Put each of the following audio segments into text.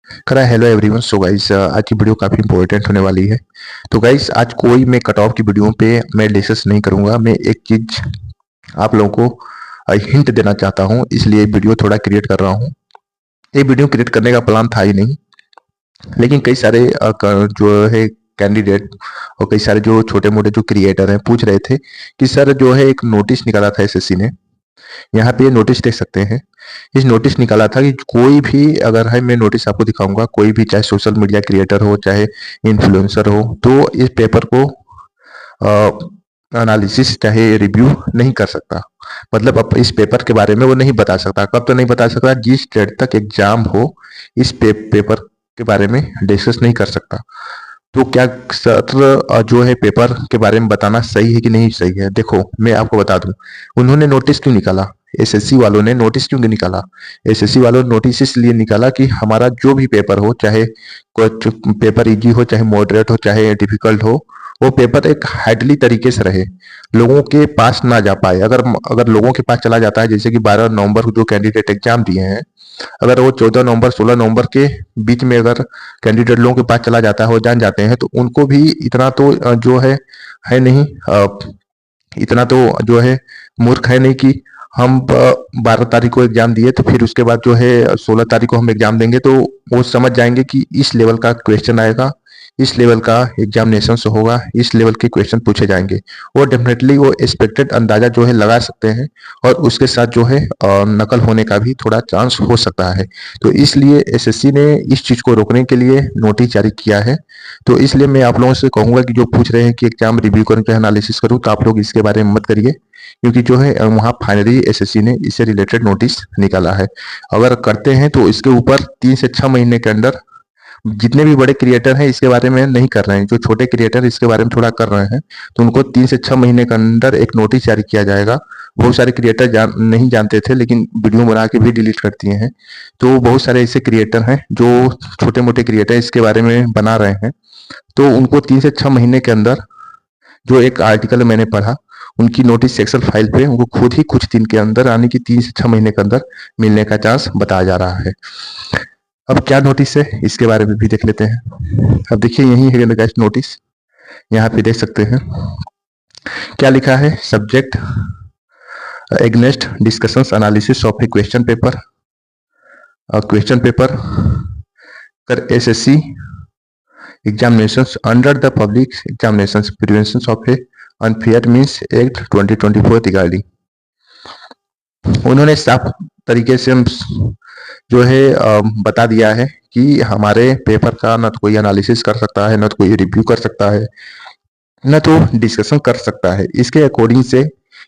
करा hello everyone. So guys आज की वीडियो काफ़ी इंपॉर्टेंट होने वाली है। तो गाइस आज कोई मैं कट ऑफ की वीडियो पे मैं डिस्कस नहीं करूंगा। मैं एक चीज आप लोगों को हिंट देना चाहता हूं, इसलिए वीडियो थोड़ा क्रिएट कर रहा हूं। ये वीडियो क्रिएट करने का प्लान था ही नहीं, लेकिन कई सारे जो है कैंडिडेट और कई सारे जो छोटे मोटे जो क्रिएटर हैं पूछ रहे थे कि सर जो है एक नोटिस निकाला था एसएससी ने। यहाँ पे नोटिस देख सकते हैं। इस नोटिस निकाला था कि कोई भी अगर है, मैं नोटिस आपको दिखाऊंगा, कोई भी चाहे सोशल मीडिया क्रिएटर हो चाहे इन्फ्लुएंसर हो तो इस पेपर को एनालिसिस चाहे रिव्यू नहीं कर सकता। मतलब अब इस पेपर के बारे में वो नहीं बता सकता। कब तो नहीं बता सकता, जिस डेट तक एग्जाम हो इस पेपर के बारे में डिस्कस नहीं कर सकता। तो क्या सर जो है पेपर के बारे में बताना सही है कि नहीं सही है? देखो मैं आपको बता दूं, उन्होंने नोटिस क्यों निकाला, एसएससी वालों ने नोटिस क्यों निकाला। एसएससी वालों ने नोटिस इसलिए निकाला कि हमारा जो भी पेपर हो, चाहे कुछ पेपर इजी हो चाहे मॉडरेट हो चाहे डिफिकल्ट हो, वो पेपर एक हाइडली तरीके से रहे, लोगों के पास ना जा पाए। अगर अगर लोगों के पास चला जाता है, जैसे कि 12 नवंबर को जो कैंडिडेट एग्जाम दिए हैं, अगर वो 14 नवंबर 16 नवंबर के बीच में अगर कैंडिडेट लोगों के पास चला जाता है, वो जान जाते हैं, तो उनको भी इतना तो जो है नहीं, इतना तो जो है मूर्ख है नहीं कि हम 12 तारीख को एग्जाम दिए तो फिर उसके बाद जो है 16 तारीख को हम एग्जाम देंगे तो वो समझ जाएंगे कि इस लेवल का क्वेश्चन आएगा, इस लेवल का एग्जामिनेशन होगा, इस लेवल के क्वेश्चन पूछे जाएंगे। वो डेफिनेटली वो एक्सपेक्टेड अंदाजा जो है लगा सकते हैं, और उसके साथ जो है नकल होने का भी थोड़ा चांस हो सकता है। तो इसलिए एसएससी ने इस चीज को रोकने के लिए नोटिस जारी किया है। तो इसलिए मैं आप लोगों से कहूंगा कि जो पूछ रहे हैं कि एग्जाम रिव्यू करूं चाहे एनालिसिस करूं, तो आप लोग इसके बारे में मत करिए, क्योंकि जो है वहाँ फाइनली एसएससी ने इससे रिलेटेड नोटिस निकाला है। अगर करते हैं तो इसके ऊपर 3 से 6 महीने के अंदर जितने भी बड़े क्रिएटर हैं इसके बारे में नहीं कर रहे हैं, जो छोटे क्रिएटर इसके बारे में थोड़ा कर रहे हैं, तो उनको 3 से 6 महीने के अंदर एक नोटिस जारी किया जाएगा। बहुत सारे क्रिएटर नहीं जानते थे, लेकिन वीडियो बना के भी डिलीट कर दिए हैं। तो बहुत सारे ऐसे क्रिएटर हैं जो छोटे मोटे क्रिएटर इसके बारे में बना रहे हैं, तो उनको 3 से 6 महीने के अंदर, जो एक आर्टिकल मैंने पढ़ा, उनकी नोटिस एक्सेल फाइल पे उनको खुद ही कुछ दिन के अंदर, यानी कि 3 से 6 महीने के अंदर मिलने का चांस बताया जा रहा है। अब क्या नोटिस है इसके बारे में भी देख लेते हैं। अब देखिए यही है गाइस नोटिस, यहाँ पे देख सकते हैं क्या लिखा है। Subject against discussions analysis of A question paper, question paper कर SSC examinations under the Public Examinations Prevention of a Unfair Means Act 2024 regarding। उन्होंने साफ तरीके से जो है बता दिया है कि हमारे पेपर का न तो कोई एनालिसिस कर सकता है, न तो कोई रिव्यू कर सकता है, न तो डिस्कशन कर सकता है। इसके अकॉर्डिंग से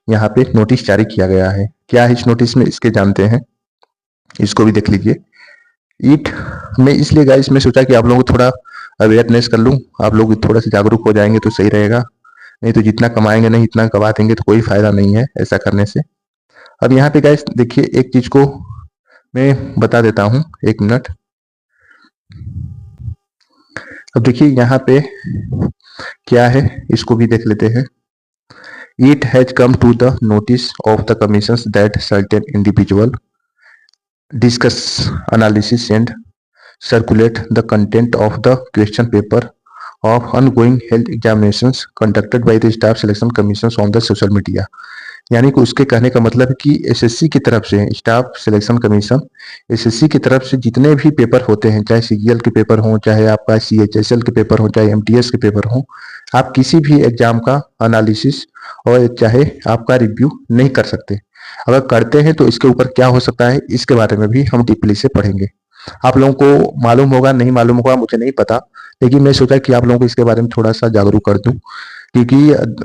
यहाँ पे नोटिस जारी किया गया है। क्या है इस नोटिस में, इसके जानते हैं, इसको भी देख लीजिए। ईट में इसलिए गाइस मैं सोचा कि आप लोगों को थोड़ा अवेयरनेस कर लूं, आप लोग थोड़ा सा जागरूक हो जाएंगे तो सही रहेगा। नहीं तो जितना कमाएंगे नहीं, इतना कमा देंगे तो कोई फायदा नहीं है ऐसा करने से। अब यहाँ पे गाइस देखिए, एक चीज को मैं बता देता हूँ, 1 मिनट। अब देखिए यहाँ पे क्या है, इसको भी देख लेते हैं। It has come to the notice of the commissions that certain individual discuss, analysis and circulate the content of the question paper of ongoing health examinations conducted by the staff selection commissions on the social media। यानी कि उसके कहने का मतलब है कि SSC की तरफ से, स्टाफ सिलेक्शन कमीशन एसएससी की तरफ से जितने भी पेपर होते हैं, चाहे सीजीएल के पेपर हो, चाहे आपका सीएचएसएल के पेपर हो, चाहे एमटीएस के पेपर हो, आप किसी भी एग्जाम का एनालिसिस और चाहे आपका रिव्यू नहीं कर सकते। अगर करते हैं तो इसके ऊपर क्या हो सकता है, इसके बारे में भी हम डीपली से पढ़ेंगे। आप लोगों को मालूम होगा नहीं मालूम होगा मुझे नहीं पता, लेकिन मैं सोचा कि आप लोगों को इसके बारे में थोड़ा सा जागरूक कर दूं, क्योंकि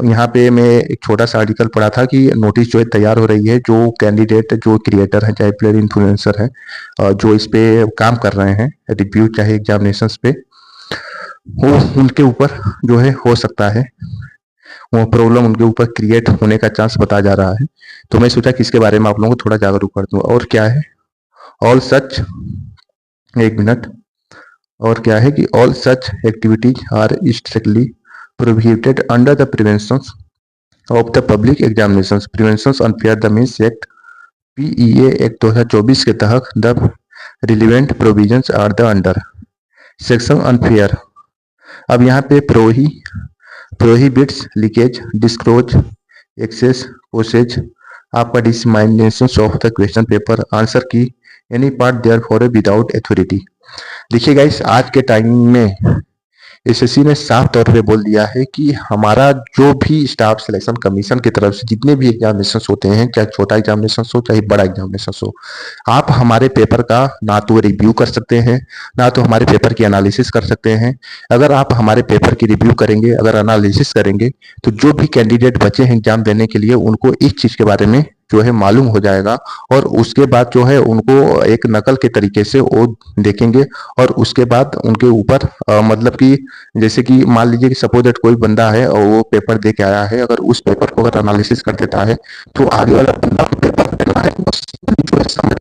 यहाँ पे मैं एक छोटा सा आर्टिकल पढ़ा था कि नोटिस जो है तैयार हो रही है। जो कैंडिडेट, जो क्रिएटर हैं, चाहे प्लेयर इन्फ्लुएंसर हैं, जो इस पे काम कर रहे हैं, रिव्यू चाहे एग्जामिनेशन पे, वो उनके ऊपर जो है हो सकता है वो प्रॉब्लम उनके ऊपर क्रिएट होने का चांस बताया जा रहा है। तो मैं सोचा कि इसके बारे में आप लोगों को थोड़ा जागरूक कर दूं। और क्या है, ऑल सच, 1 मिनट, और क्या है कि all such activities are strictly prohibited under the prevention of the public examination prevention unfair the means act, PEA act 2024 के तहत the relevant provisions are the under section unfair. अब यहाँ पे prohibits leakage, disclose, access, possess आपका dissemination of the question paper, answer key any part thereof without authority. देखिए guys, आज के time में एसएससी ने साफ तौर पे बोल दिया है कि हमारा जो भी स्टाफ सिलेक्शन कमीशन की तरफ से जितने भी एग्जामिनेशन होते हैं, चाहे छोटा एग्जामिनेशन हो चाहे बड़ा एग्जामिनेशन हो, आप हमारे पेपर का ना तो रिव्यू कर सकते हैं, ना तो हमारे पेपर की एनालिसिस कर सकते हैं। अगर आप हमारे पेपर की रिव्यू करेंगे, अगर एनालिसिस करेंगे, तो जो भी कैंडिडेट बचे हैं एग्जाम देने के लिए उनको इस चीज के बारे में जो है मालूम हो जाएगा, और उसके बाद जो है उनको एक नकल के तरीके से वो देखेंगे, और उसके बाद उनके ऊपर मतलब कि जैसे कि मान लीजिए कि सपोज दैट कोई बंदा है और वो पेपर दे के आया है, अगर उस पेपर को अगर एनालिसिस कर देता है तो आगे वाला बंदा पेपर देना है, बस जो है समझ